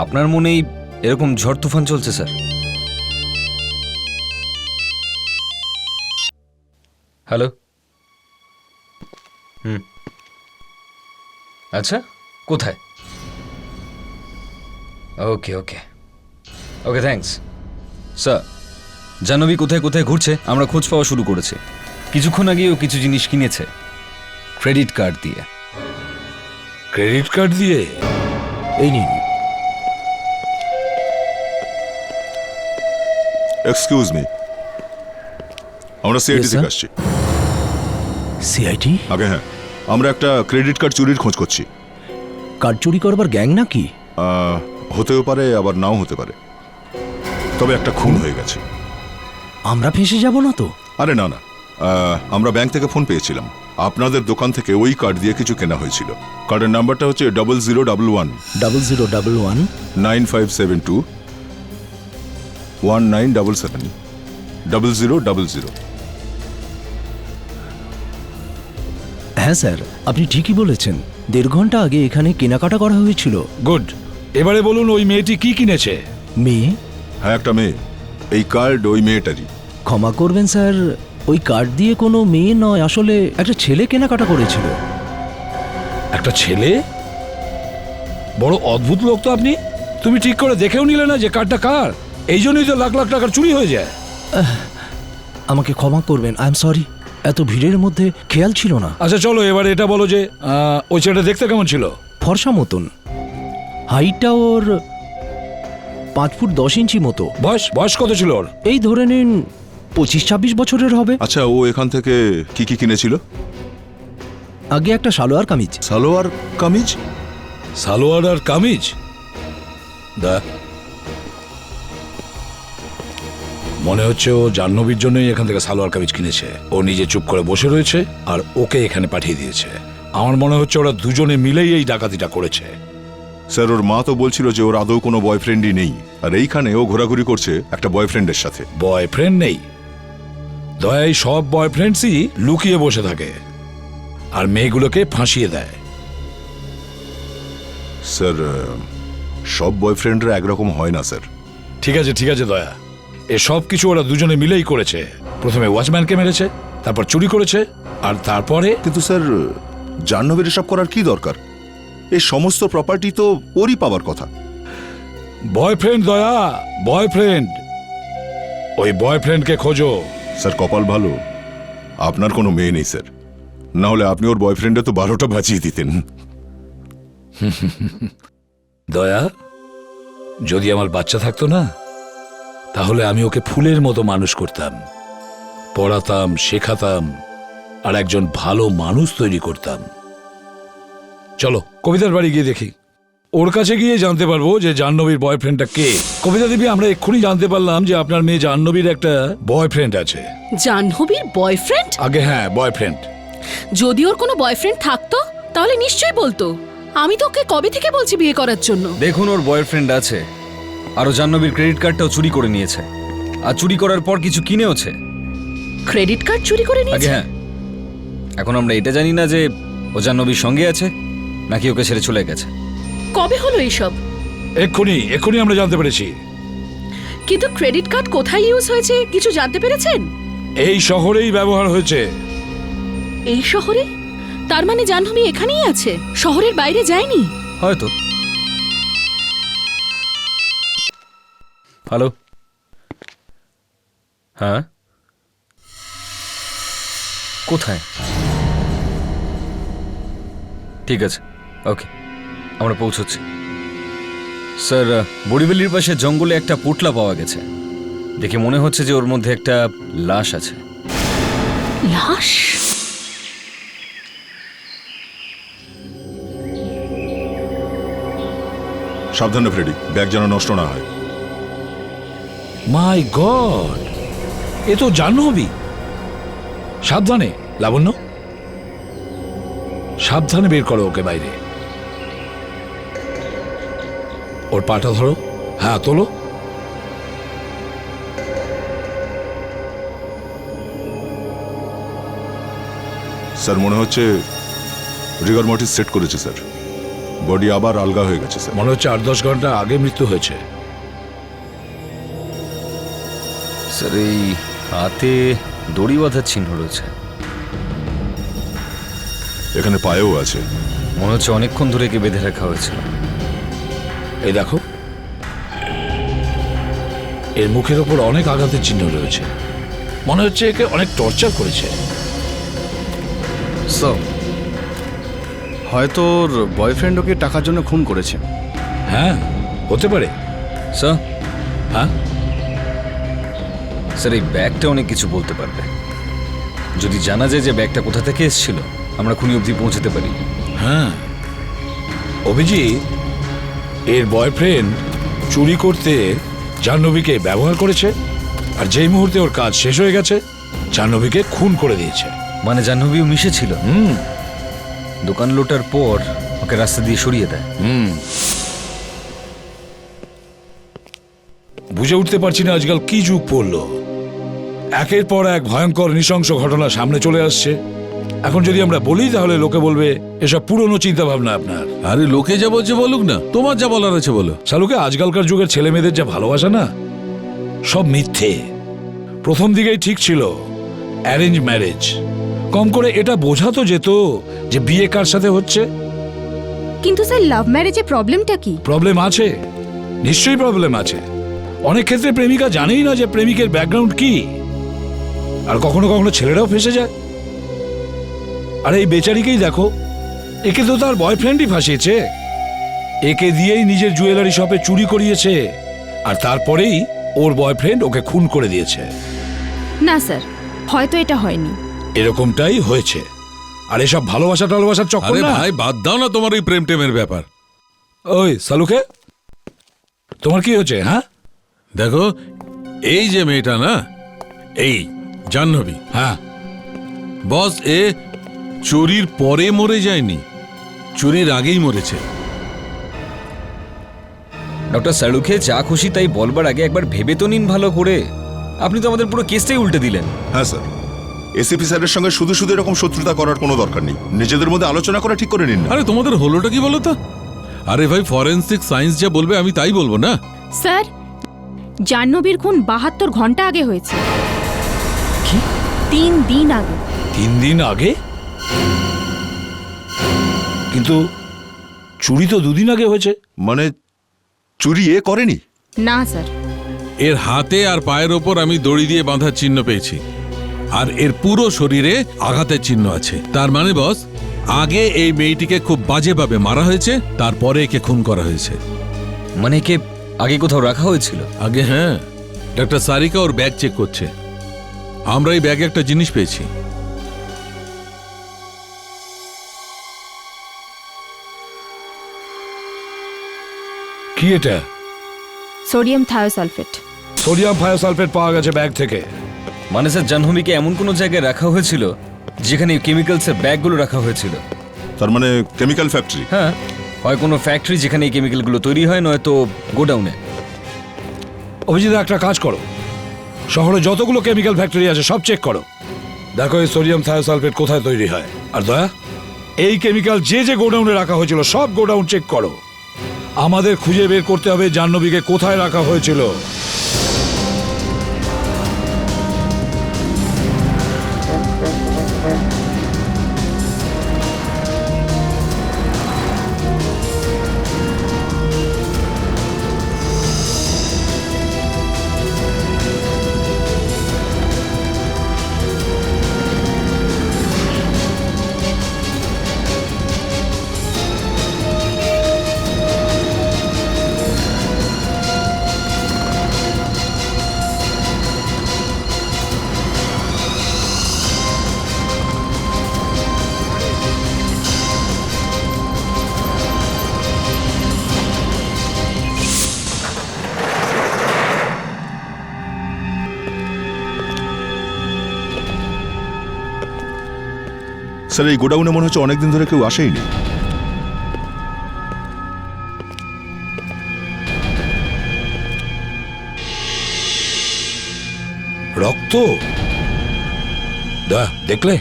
Speaker 8: আপনার মনেই এরকম ঝড় তুফান চলছে স্যার। হ্যালো। আচ্ছা, কোথায়? ওকে ওকে ওকে, থ্যাঙ্কস স্যার। জাহ্নবী কোথায় কোথায় ঘুরছে আমরা খোঁজ পাওয়া শুরু করেছি। কিছুক্ষণ আগেও কিছু জিনিস কিনেছে ক্রেডিট কার্ড দিয়ে।
Speaker 1: ক্রেডিট কার্ড দিয়ে?
Speaker 8: এই নিন।
Speaker 5: এক্সকিউজ মি, আমরা সিআইডি থেকে আসছি।
Speaker 11: সিআইডি?
Speaker 5: আগে হ্যাঁ, আমরা একটা ক্রেডিট কার্ড চুরির খোঁজ করছি।
Speaker 11: কার্ড চুরি করবার গ্যাং নাকি?
Speaker 5: হতেও পারে আবার নাও হতে পারে, তবে একটা খুন হয়ে গেছে।
Speaker 11: আমরা ফেঁসে যাব না তো?
Speaker 5: আরে না না, আমরা ব্যাংক থেকে ফোন পেয়েছিলাম। আপনাদের দোকান থেকে ওই কার্ড দিয়ে কিছু কেনা হয়েছিল। কার্ডের নাম্বারটা হচ্ছে 0011
Speaker 11: 0011
Speaker 5: 9572 1977 0000।
Speaker 11: হ্যাঁ স্যার, আপনি ঠিকই বলেছেন। 1.5 ঘন্টা আগে এখানে কেনাকাটা করা হয়েছিল।
Speaker 1: গুড। এবারে বলুন ওই মেয়েটি কি কিনেছে?
Speaker 11: মেয়ে?
Speaker 5: হ্যাঁ, একটা মেয়ে। এই কার্ড ওই মেয়েটারই।
Speaker 11: ক্ষমা করবেন স্যার, ওই কার্ড দিয়ে কোনো মেয়ে নয়, আসলে একটা ছেলে কেনাকাটা করেছিল।
Speaker 1: একটা ছেলে? বড় অদ্ভুত লোক তো আপনি। তুমি ঠিক করে দেখেও নিলে না যে কার্ডটা কার? এই জন্যই তো লাখ লাখ টাকার চুরি হয়ে যায়।
Speaker 11: আমাকে ক্ষমা করবেন, আই এম সরি। এত ভিড়ের মধ্যে খেয়াল ছিল না।
Speaker 1: আচ্ছা চলো এবারে এটা বলো যে ওই ছেলেটা দেখতে কেমন ছিল?
Speaker 11: ফর্সা মতন, হাইটটা ওর 5 ফুট 10 ইঞ্চি মতো।
Speaker 1: বয়স কত ছিল ওর?
Speaker 11: এই ধরে নিন 25-26 বছরের হবে।
Speaker 5: আচ্ছা, ও এখান থেকে কি কি কিনেছিল?
Speaker 11: আগে একটা সালোয়ার কামিজ।
Speaker 5: সালোয়ার কামিজ?
Speaker 1: সালোয়ার আর কামিজ? মনে হচ্ছে ও জাহ্নবীর জন্যই এখান থেকে সালোয়ার কামিজ কিনেছে। ও নিজে চুপ করে বসে রয়েছে আর ওকে এখানে পাঠিয়ে দিয়েছে। আমার মনে হচ্ছে ওরা দুজনে মিলেই এই ডাকাতিটা করেছে।
Speaker 5: স্যার, ওর মা তো বলছিল যে ওর আদৌ কোনো বয়ফ্রেন্ডই নেই, আর এইখানে ও ঘোরাঘুরি করছে একটা বয়ফ্রেন্ডের সাথে।
Speaker 1: বয়ফ্রেন্ড নেই? দয়াই সব বয়ফ্রেন্ডসই লুকিয়ে বসে থাকে আর মেয়েগুলোকে ফাঁসিয়ে দেয়।
Speaker 5: স্যার, সব বয়ফ্রেন্ডরা একরকম হয় না স্যার।
Speaker 1: ঠিক আছে দয়া, এ সব কিছু ওরা দুজনে মিলেই করেছে। প্রথমে ওয়াচম্যানকে মেরেছে, তারপর চুরি করেছে, আর তারপরে
Speaker 5: কিন্তু স্যার, জাহ্নবীর এসব করার কি দরকার? এই সমস্ত প্রপার্টি তো ওরই পাওয়ার কথা।
Speaker 1: বয়ফ্রেন্ড দয়া, বয়ফ্রেন্ড। ওই বয়ফ্রেন্ডকে খোঁজো।
Speaker 5: স্যার কপাল ভালো আপনার কোনো মেয়ে নেই স্যার, না হলে আপনি ওর বয়ফ্রেন্ডে তো 12টা বাঁচিয়ে দিতেন।
Speaker 1: দয়া, যদি আমার বাচ্চা থাকতো না, তাহলে আমি ওকে ফুলের মতো মানুষ করতাম, পড়াতাম, শেখাতাম, আর একজন ভালো মানুষ তৈরি করতাম। চলো কবিতার বাড়ি গিয়ে দেখি। ওর কাছে গিয়ে জানতে পারবো যে জাহ্নবীর বয়ফ্রেন্ডটা কে। কবিতা দেবী, আমরা এক্ষুনি জানতে পারলাম যে আপনার মেয়ে জাহ্নবীর একটা বয়ফ্রেন্ড আছে।
Speaker 3: জাহ্নবীর বয়ফ্রেন্ড?
Speaker 1: আগে হ্যাঁ, বয়ফ্রেন্ড।
Speaker 3: যদি ওর কোনো বয়ফ্রেন্ড থাকতো তাহলে নিশ্চয়ই বলতো। আমি তো ওকে কবে থেকে বলছি বিয়ে করার জন্য।
Speaker 8: দেখুন, ওর বয়ফ্রেন্ড আছে, আরও জাহ্নবীর ক্রেডিট কার্ডটাও চুরি করে নিয়েছে, আর চুরি করার পর কিছু কিনেওছে।
Speaker 3: ক্রেডিট কার্ড চুরি করে
Speaker 8: আগে
Speaker 3: নিয়েছে?
Speaker 8: হ্যাঁ, এখন আমরা এটা জানি না যে ও জাহ্নবীর সঙ্গে আছে নাকি ওকে ছেড়ে চলে গেছে।
Speaker 3: কবে হলো এইসব?
Speaker 1: এক্ষুনি আমরা জানতে পেরেছি।
Speaker 3: কিন্তু ক্রেডিট কার্ড কোথায় ইউজ হয়েছে কিছু জানতে পেরেছেন?
Speaker 1: এই শহরেই ব্যবহার হয়েছে।
Speaker 3: এই শহরে? তার মানে জাহ্নবী এখানেই আছে, শহরের বাইরে যায়নি?
Speaker 8: হয়তো। হ্যালো, হ্যাঁ, কোথায়? ঠিক আছে, ওকে, আমরা পৌঁছচ্ছি। স্যার, বড়িবেলির পাশে জঙ্গলে একটা পোটলা পাওয়া গেছে। দেখে মনে হচ্ছে যে ওর মধ্যে একটা লাশ আছে।
Speaker 3: লাশ?
Speaker 5: সাবধানে ফ্রেডি, ব্যাগ যেন নষ্ট না হয়।
Speaker 1: মাই গড, এ তো জাহ্নবী। সাবধানে লাবণ্য, সাবধানে বের করো ওকে বাইরে। ওর পাটা ধরো, হ্যাঁ তোলো।
Speaker 5: স্যার মনে হচ্ছে রিগর মর্টিস সেট করেছে স্যার। বডি আবার আলগা হয়ে গেছে স্যার।
Speaker 1: মনে হচ্ছে 8-10 ঘন্টা আগে মৃত্যু হয়েছে।
Speaker 8: স্যার, এই হাতে দড়ি বাঁধার চিহ্ন রয়েছে,
Speaker 5: এখানে পায়েও আছে।
Speaker 8: মনে হচ্ছে অনেকক্ষণ ধরে একে বেঁধে রাখা হয়েছিল।
Speaker 1: এই দেখো, এর মুখের ওপর অনেক আঘাতের চিহ্ন রয়েছে। মনে হচ্ছে একে অনেক টর্চার করেছে।
Speaker 11: স্যার, হয়তো ওর বয়ফ্রেন্ড ওকে টাকার জন্য খুন করেছে।
Speaker 1: হ্যাঁ, হতে পারে।
Speaker 8: স্যার,
Speaker 1: হ্যাঁ
Speaker 8: স্যার, এই ব্যাগটা অনেক কিছু বলতে পারবে। যদি জানা যায় যে ব্যাগটা কোথা থেকে এসেছিল, আমরা খুনি অবধি পৌঁছতে পারি।
Speaker 1: হ্যাঁ, অভিজিৎ, এর বয়ফ্রেন্ড চুরি করতে জাহ্নবীকে ব্যবহার করেছে, আর যেই মুহূর্তে ওর কাজ শেষ হয়ে গেছে, জাহ্নবীকে খুন করে দিয়েছে।
Speaker 8: মানে জাহ্নবীও মিশেছিল। দোকান লোটার পর ওকে রাস্তা দিয়ে সরিয়ে দেয়।
Speaker 1: বুঝে উঠতে পারছি না আজকাল কি যুগ পড়লো। একের পর এক ভয়ঙ্কর নৃশংস ঘটনা সামনে চলে আসছে। এখন যদি আমরা বলি তাহলে লোকে বলবে এসব পুরনো চিন্তা ভাবনা আপনার।
Speaker 12: আরে লোকে যা বলছে বলুক না, তোমার যা বলার আছে বলো।
Speaker 1: শালুকে, আজকালকার যুগের ছেলে মেয়েদের যা ভালোবাসা না, সব মিথ্যে। প্রথম দিকেই ঠিক ছিল অ্যারেঞ্জ ম্যারেজ। কম করে এটা বোঝাতো যেত যে বিয়ে কার সাথে হচ্ছে।
Speaker 9: কিন্তু স্যার, লাভ ম্যারেজে প্রবলেমটা কি?
Speaker 1: প্রবলেম আছে, নিশ্চয়ই প্রবলেম আছে। অনেক ক্ষেত্রে প্রেমিকা জানেই না যে প্রেমিকের ব্যাকগ্রাউন্ড কি, আর কখনো কখনো ছেলেরাও ফেসে যায়। আর এই বেচারিকেই দেখো, একে তো তার বয়ফ্রেন্ডই ফাঁসিয়েছে। একে দিয়েই নিজের জুয়েলারি শপে চুরি করিয়েছে, আর তারপরেই ওর বয়ফ্রেন্ড ওকে খুন করে দিয়েছে।
Speaker 9: না স্যার, হয়তো এটা হয়নি।
Speaker 1: এরকমটাই হয়েছে। আর এসব ভালোবাসা টালোবাসার চক্কর
Speaker 12: আরে
Speaker 1: না।
Speaker 12: ভাই, বাদ দাও না তোমার ওই প্রেম টেমের ব্যাপার।
Speaker 1: ওই সালুকে, তোমার কি হচ্ছে? হ্যাঁ
Speaker 12: দেখো, এই যে মেয়েটা না, এই জাহ্নবী,
Speaker 1: হ্যাঁ,
Speaker 12: বস, এ চুরির পরে মরে যায়নি, চুরির আগেই মরেছে।
Speaker 8: ডক্টর সালুকে যা খুশি তাই বলবার আগে একবার ভেবে তো নিন ভালো করে। আপনি তো আমাদের পুরো কেসটাই উল্টে দিলেন।
Speaker 5: হ্যাঁ স্যার, এসিপি স্যারের সঙ্গে শুধু শুধু এরকম শত্রুতা করার কোনো দরকার নেই। নিজেদের মধ্যে আলোচনা করে ঠিক করে নিন না।
Speaker 12: আরে তোমাদের হলোটা কি বলো তো? আরে ভাই, ফরেন্সিক সায়েন্স যা বলবে আমি তাই বলবো না।
Speaker 9: স্যার, জাহ্নবীর খুন 72 ঘন্টা আগে হয়েছে।
Speaker 8: কি?
Speaker 9: 3 দিন আগে।
Speaker 1: 3 দিন আগে? কিন্তু চুরি তো দুদিন আগে হয়েছে।
Speaker 5: মানে চুরি এ করেনি?
Speaker 7: না স্যার।
Speaker 12: এর হাতে আর পায়ের ওপর আমি দড়ি দিয়ে বাঁধার চিহ্ন পেয়েছি, আর এর পুরো শরীরে আঘাতের চিহ্ন আছে। তার মানে বস, আগে এই মেয়েটিকে খুব বাজেভাবে মারা হয়েছে, তারপরে একে খুন করা হয়েছে।
Speaker 8: মানে কে আগে কোথাও রাখা হয়েছিল?
Speaker 12: আগে হ্যাঁ, ডাক্তার সারিকা ওর ব্যাগ চেক করছে। আমরা এই ব্যাগে একটা জিনিস পেয়েছি।
Speaker 1: কি এটা?
Speaker 7: Sodium thiosulphate.
Speaker 1: সোডিয়াম থায়োসালফেট পাওয়া গেছে ব্যাগ থেকে।
Speaker 8: মানে স্যার জাহ্নবীকে এমন কোনো জায়গায় রাখা হয়েছিল যেখানে কেমিক্যালসের ব্যাগগুলো রাখা হয়েছিল।
Speaker 5: তার মানে কেমিক্যাল ফ্যাক্টরি?
Speaker 8: হ্যাঁ, হয় কোনো ফ্যাক্টরি যেখানে এই কেমিক্যালগুলো তৈরি হয়, নয়তো গোডাউনে।
Speaker 1: অভিজিৎ, একটা কাজ করো, শহরে যতগুলো কেমিক্যাল ফ্যাক্টরি আছে সব চেক করো, দেখো এই সোডিয়াম থায়োসালফেট কোথায় তৈরি হয়। আর দয়া, এই কেমিক্যাল যে যে গোডাউনে রাখা হয়েছিল সব গোডাউন চেক করো। আমাদের খুঁজে বের করতে হবে জাহ্নবীকে কোথায় রাখা হয়েছিল।
Speaker 5: স্যার, এই গোডাউনে মনে হচ্ছে অনেকদিন ধরে কেউ আসেইনি।
Speaker 1: রক্ত? দা, দেখলে?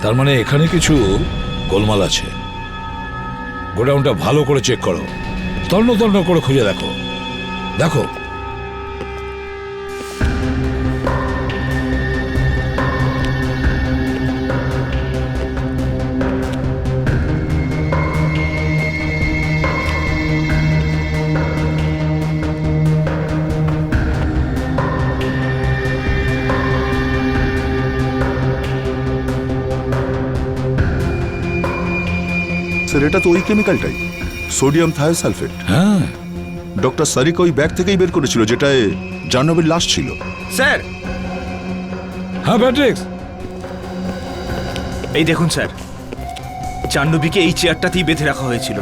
Speaker 1: তার মানে এখানে কিছু গোলমাল আছে। গোডাউনটা ভালো করে চেক করো, তন্ন তন্ন করে খুঁজে দেখো। দেখো,
Speaker 5: স্যার, এটা তো ওই কেমিক্যালটাই, সোডিয়াম থায়োসালফেট।
Speaker 1: হ্যাঁ,
Speaker 5: ডক্টর সারিকা ওই ব্যাগ থেকেই বের করেছিল যেটায় জাহ্নবীর লাশ ছিল।
Speaker 6: স্যার,
Speaker 1: হ্যাঁ প্যাট্রিক্স,
Speaker 6: এই দেখুন স্যার, জাহ্নবীকে এই চেয়ারটাতেই বেঁধে রাখা হয়েছিল।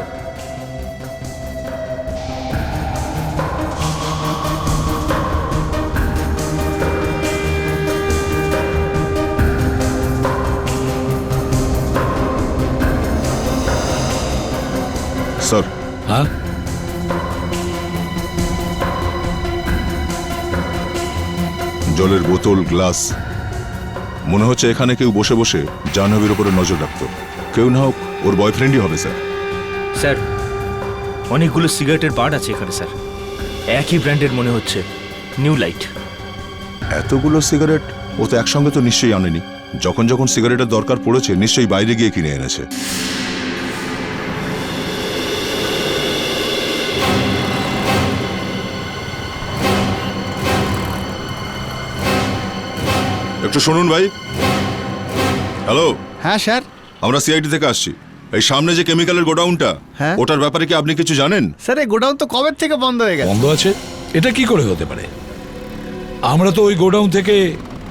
Speaker 5: স্যার,
Speaker 1: হ্যাঁ
Speaker 5: জলের বোতল, গ্লাস, মনে হচ্ছে এখানে কেউ বসে বসে জাহ্নবীর উপরে নজর রাখতো। কেউ না হোক ওর বয়ফ্রেন্ডই হবে স্যার।
Speaker 6: স্যার, অনেকগুলো সিগারেটের বার্ড আছে এখানে স্যার, একই ব্র্যান্ডের মনে হচ্ছে, নিউ লাইট।
Speaker 5: এতগুলো সিগারেট ও তো একসঙ্গে তো নিশ্চয়ই আনেনি। যখন যখন সিগারেটের দরকার পড়েছে নিশ্চয়ই বাইরে গিয়ে কিনে এনেছে। একটু শুনুন ভাই। হ্যালো।
Speaker 10: হ্যাঁ স্যার।
Speaker 5: আমরা সিআইডি থেকে আসছি। এই সামনে যে কেমিক্যালের গোডাউনটা,
Speaker 10: হ্যাঁ,
Speaker 5: ওটার ব্যাপারে কি আপনি কিছু জানেন?
Speaker 10: স্যার, এই গোডাউন তো কবে থেকে বন্ধ হয়ে গেছে।
Speaker 1: বন্ধ আছে? এটা কি করে হতে পারে? আমরা তো ওই গোডাউন থেকে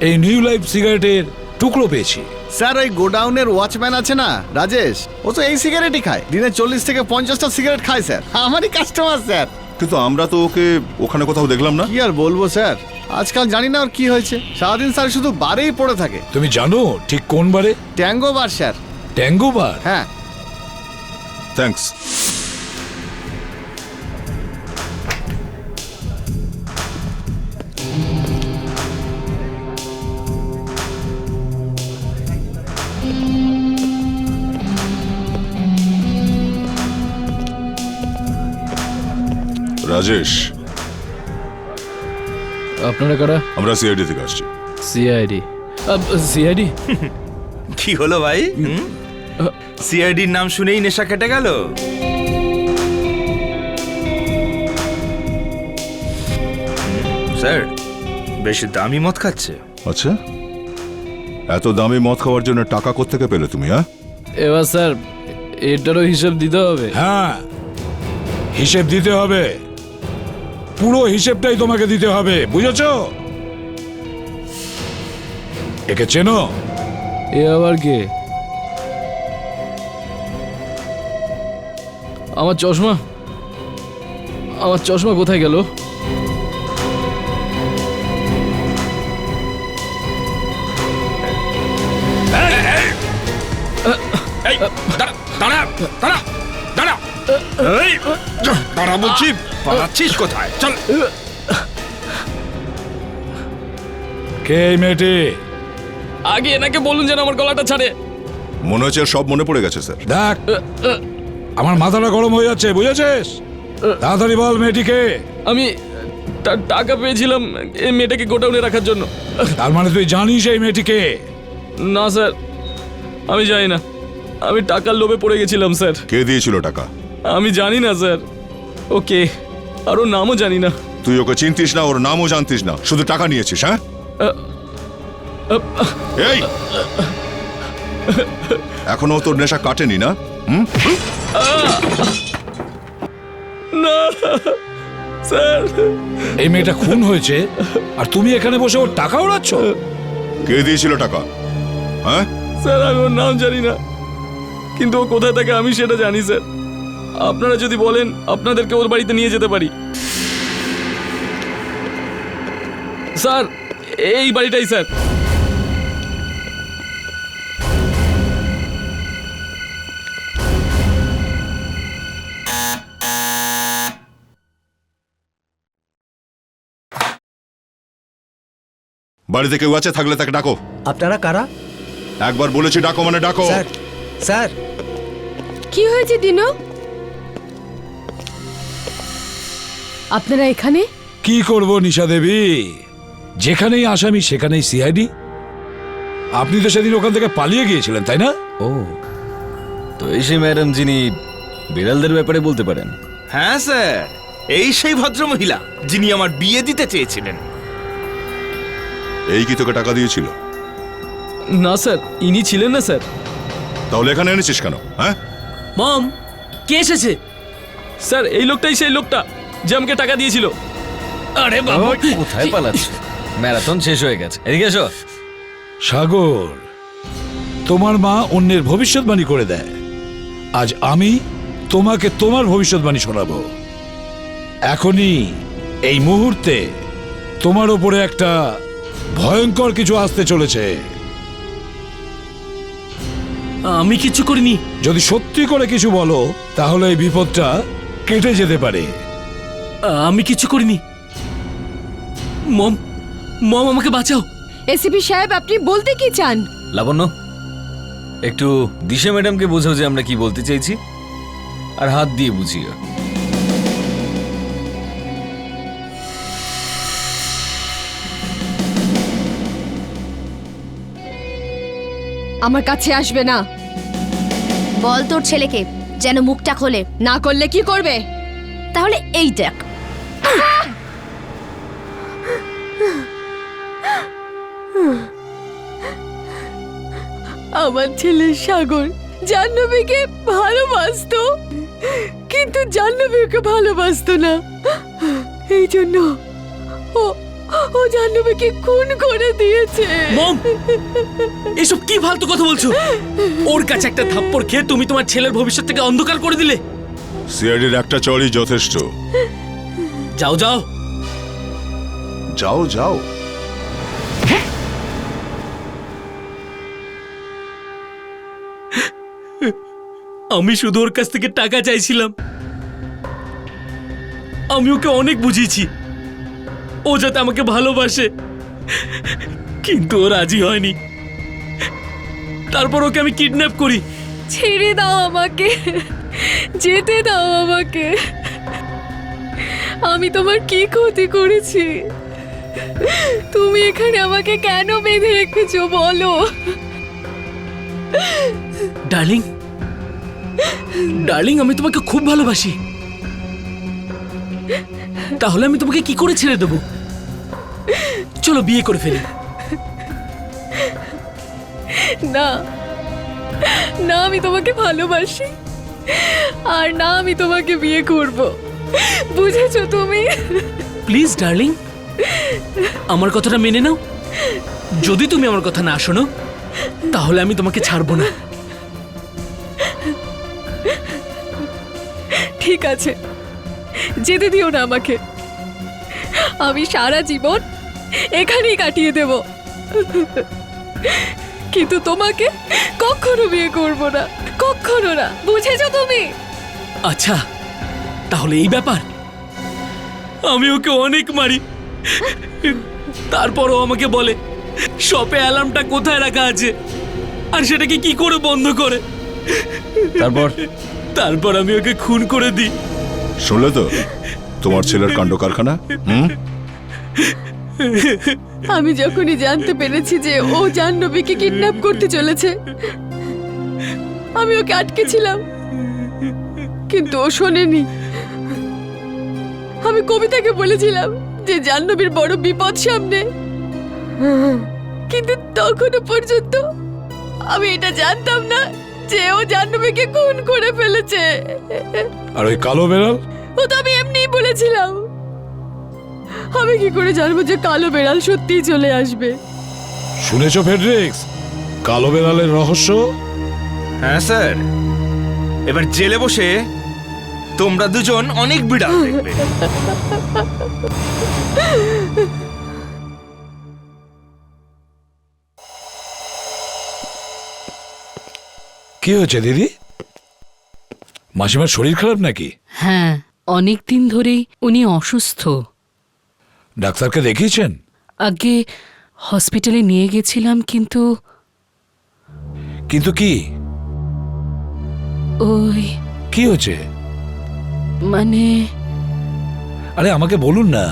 Speaker 1: এই নিউ লাইফ সিগারেটের টুকরো পেয়েছি।
Speaker 10: স্যার, ওই গোডাউনের ওয়াচম্যান আছে না, রাজেশ, ও তো এই সিগারেটই খায়। দিনে 40 থেকে 50টা সিগারেট খায় স্যার, আমারই কাস্টমার স্যার।
Speaker 5: কিন্তু আমরা তো ওকে ওখানে কোথাও দেখলাম না।
Speaker 10: কি আর বলবো স্যার, আজকাল জানি না ওর কি হয়েছে, সারাদিন স্যার শুধু বারেই পড়ে থাকে।
Speaker 1: তুমি জানো ঠিক কোন বারে?
Speaker 10: ট্যাঙ্গো বার স্যার।
Speaker 1: ট্যাঙ্গো বার?
Speaker 10: হ্যাঁ।
Speaker 5: থ্যাঙ্কস। রাজেশ,
Speaker 4: আপনারা কারা?
Speaker 5: আমরা সিআইডি থেকে আসছি।
Speaker 4: সিআইডি? সিআইডি?
Speaker 6: কি হলো ভাই? সিআইডির নাম শুনেই নেশা কেটে গেল। স্যার, বেশি দামি মদ খাচ্ছে।
Speaker 5: আচ্ছা, এত দামি মদ খাওয়ার জন্য টাকা কোত্থেকে পেলে তুমি? হ্যাঁ,
Speaker 4: এবার স্যার এটারও হিসাব দিতে হবে।
Speaker 1: হ্যাঁ, হিসেব দিতে হবে, পুরো হিসেবটাই তোমাকে দিতে হবে, বুঝেছো? একে চেনো?
Speaker 4: এ আবার কে? আমার চশমা, আমার চশমা কোথায় গেল?
Speaker 6: এই, দাঁড়া দাঁড়া দাঁড়া দাঁড়া, এই, দাঁড়া বলছি, পালাচ্ছিস কোথায়? চল।
Speaker 1: কে এই মেয়েটি?
Speaker 4: আগে এনাকে বলুন যেন আমার গলাটা ছাড়ে।
Speaker 5: মনে হচ্ছে সব মনে পড়ে গেছে স্যার।
Speaker 1: দেখ, আমার মাথাটা গরম হয়ে যাচ্ছে, বুঝেছিস? তাড়াতাড়ি বল মেয়েটিকে।
Speaker 4: আমি টাকা পেয়েছিলাম এই মেয়েটাকে গোডাউনে রাখার জন্য।
Speaker 1: তার মানে তুই জানিস এই মেয়েটিকে?
Speaker 4: না স্যার, আমি জানি না, আমি টাকার লোভে পড়ে গেছিলাম স্যার।
Speaker 5: কে দিয়েছিল টাকা?
Speaker 4: আমি জানি না স্যার, ওকে আর ওর নামও জানি না।
Speaker 5: তুই ওকে চিনতিস না, ওর নামও জানতিস না, শুধু টাকা নিয়েছিস? হ্যাঁ, এই, এখনো তোর নেশা কাটেনি না?
Speaker 4: না স্যার,
Speaker 1: এই মেয়েটা খুন হয়েছে আর তুমি এখানে বসে ওর টাকা ওড়াচ্ছ?
Speaker 5: কে দিয়েছিল টাকা? হ্যাঁ
Speaker 4: স্যার, আমি ওর নাম জানি না, কিন্তু ও কোথায় থাকে আমি সেটা জানি স্যার। আপনারা যদি বলেন আপনাদেরকে ওর বাড়িতে নিয়ে যেতে পারি। স্যার, এই বাড়িটাই স্যার।
Speaker 5: বাড়িতে কেউ আছে? থাকলে তাকে ডাকো।
Speaker 11: আপনারা কারা?
Speaker 5: একবার বলেছি ডাকো মানে ডাকো।
Speaker 11: স্যার, স্যার,
Speaker 2: কি হয়েছে দিনু? আপনারা এখানে?
Speaker 1: কি করব নিশা দেবী, যেখানেই আসামি সেখানেই সিআইডি। আপনি তো সেদিন ওখান থেকে পালিয়ে গিয়েছিলেন, তাই না?
Speaker 8: ও, তো এই সেই ম্যাডাম যিনি বিড়ালদের ব্যাপারে বলতে পারেন।
Speaker 6: হ্যাঁ স্যার, এই সেই ভদ্রমহিলা যিনি আমার বিয়ে দিতে চেয়েছিলেন।
Speaker 5: এই কি তোকে টাকা দিয়েছিল?
Speaker 4: না স্যার, ইনি ছিলেন না স্যার।
Speaker 5: তাহলে এখানে এনেছিস কেন? হ্যাঁ,
Speaker 4: মম, কে এসেছে? স্যার, এই লোকটাই সেই লোকটা যে আমাকে টাকা দিয়েছিল। আরে বাবা,
Speaker 8: কোথায় পালাচ্ছে? ম্যারাথন শেষ হয়ে গেছে, এদিকে এসো।
Speaker 1: সাগর, তোমার মা অন্যের ভবিষ্যৎবাণী করে দেয়, আজ আমি তোমাকে তোমার ভবিষ্যৎবাণী শোনাবো। এখনই এই মুহূর্তে তোমার ওপরে একটা ভয়ঙ্কর কিছু আসতে চলেছে।
Speaker 4: আমি কিছু করিনি।
Speaker 1: যদি সত্যি করে কিছু বলো তাহলে এই বিপদটা কেটে যেতে পারে।
Speaker 4: আমি কিছু করিনি। মম, মম আমাকে বাঁচাও।
Speaker 2: এসিপি সাহেব, আপনি বলতে কি চান?
Speaker 8: লাবণ্য, একটু দিশা ম্যাডামকে বোঝাও যে আমরা কি বলতে চাইছি, আর হাত দিয়ে বুঝিও।
Speaker 2: আমার কাছে আসবে না।
Speaker 7: বল তোর ছেলেকে যেন মুখটা খোলে।
Speaker 2: না করলে কি করবে?
Speaker 7: তাহলে এই দেখ।
Speaker 2: আমার ছেলে সাগর জাহ্নবীকে ভালোবাসতো, কিন্তু জাহ্নবী ওকে ভালোবাসতো না। এই জন্য ও জাহ্নবীকে খুন করে দিয়েছে।
Speaker 4: মম, এসব কি ফালতু কথা বলছো? ওর কাছে একটা থাপ্পড় খেয়ে তুমি তোমার ছেলের ভবিষ্যৎ থেকে অন্ধকার করে দিলে।
Speaker 5: সিআইডির একটা চড়ই যথেষ্ট।
Speaker 4: যাও যাও
Speaker 5: যাও যাও।
Speaker 4: আমি শুধু ওর কাছ থেকে টাকা চাইছিলাম। আমি ওকে অনেক বুঝিয়েছি ও যাতে আমাকে ভালোবাসে, কিন্তু ও রাজি হয়নি। তারপর ওকে আমি কিডন্যাপ করি।
Speaker 9: ছেড়ে দাও আমাকে, যেতে দাও আমাকে। আমি তোমার কি ক্ষতি করেছি? তুমি এখানে আমাকে কেন বেঁধে রেখেছো বলো?
Speaker 4: ডার্লিং, ডার্লিং, আমি তোমাকে খুব ভালোবাসি। তাহলে আমি তোমাকে কি করে ছেড়ে দেবো? চলো বিয়ে করে ফেলি।
Speaker 2: না না, আমি তোমাকে ভালোবাসি, আর না আমি তোমাকে বিয়ে করব, বুঝেছো তুমি?
Speaker 4: প্লিজ ডার্লিং, আমার কথাটা মেনে নাও। যদি তুমি আমার কথা না শোনো তাহলে আমি তোমাকে ছাড়বো না।
Speaker 2: ঠিক আছে, যেতে দিও না আমাকে। আমি সারা জীবন এখানেই কাটিয়ে দেব, কিন্তু তোমাকে কখনো বিয়ে করব না, কখনো না, বুঝেছো তুমি?
Speaker 4: আচ্ছা, তাহলে এই ব্যাপার। আমি ওকে অনেক মারি, তারপরও আমাকে বলে শপে অ্যালার্মটা কোথায় রাখা আছে, আর সেটাকে কি করে বন্ধ করে। তারপর আমি ওকে খুন করে দিই।
Speaker 5: শুনলে তো তোমার ছেলের কাণ্ড কারখানা।
Speaker 2: আমি যখনই জানতে পেরেছি যে ও জাহ্নবীকে কিডন্যাপ করতে চলেছে, আমি ওকে আটকেছিলাম, কিন্তু ও শোনেনি। আমি কবিতাকে বলেছিলাম যে জাহ্নবীর বড় বিপদ সামনে, কিন্তু তখনও পর্যন্ত আমি এটা জানতাম না যে ও জাহ্নবীকে খুন করে ফেলেছে।
Speaker 1: আর ওই কালো বেড়াল?
Speaker 2: ও তো আমি এমনিই বলেছিলাম। আমি কি করে জানবো যে কালো বেড়াল সত্যিই চলে আসবে?
Speaker 1: শুনেছো ফেডরিক্স, কালো বেড়ালের রহস্য?
Speaker 6: হ্যাঁ স্যার, এবার জেলে বসে তোমরা দুজন অনেক বিড়াল দেখবে।
Speaker 1: কি হয়েছে দিদি? মাসিমার শরীর খারাপ নাকি?
Speaker 3: হ্যাঁ, অনেক দিন ধরেই উনি অসুস্থ।
Speaker 1: ডাক্তারকে দেখিয়েছেন?
Speaker 3: আগে হসপিটালে নিয়ে গেছিলাম, কিন্তু
Speaker 1: কিন্তু কি
Speaker 3: ওই
Speaker 1: কি হয়েছে?
Speaker 3: মানে
Speaker 1: আরে আমাকে বলুন না।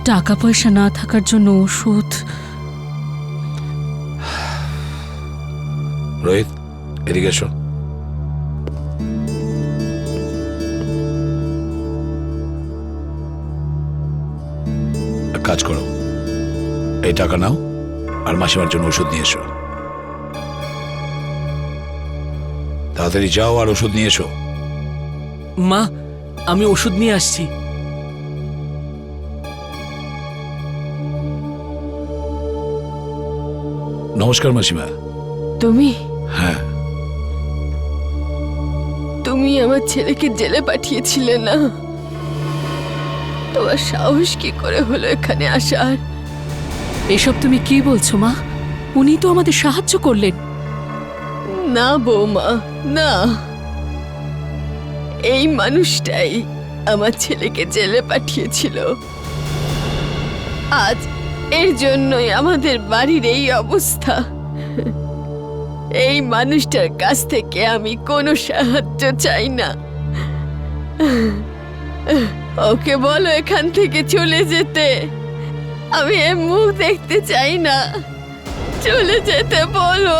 Speaker 3: টাকা পয়সা না থাকার জন্য ওষুধ।
Speaker 1: রোহিত, এদিকে এসো। এক কাজ করো, এই টাকা নাও আর মাসিমার জন্য ওষুধ নিয়ে এসো। তাড়াতাড়ি যাও আর ওষুধ নিয়ে এসো।
Speaker 4: মা, আমি ওষুধ নিয়ে আসছি।
Speaker 1: নমস্কার মাসিমা।
Speaker 2: তুমি
Speaker 1: হ্যাঁ,
Speaker 2: তুমি আমার ছেলেকে জেলে পাঠিয়েছিলে না? তোমার সাহস কি করে হলো এখানে আসার?
Speaker 3: এসব তুমি কি বলছো মা? উনি তো আমাদের সাহায্য করলেন।
Speaker 2: না বৌমা, না, এই মানুষটাই আমার ছেলেকে জেলে পাঠিয়েছিল। আজ এর জন্যই আমাদের বাড়ির এই অবস্থা। এই মানুষটার কাছ থেকে আমি কোনো সাহায্য চাই না। ওকে বলো এখান থেকে চলে যেতে। আমি এর মুখ দেখতে চাই না। চলে যেতে বলো।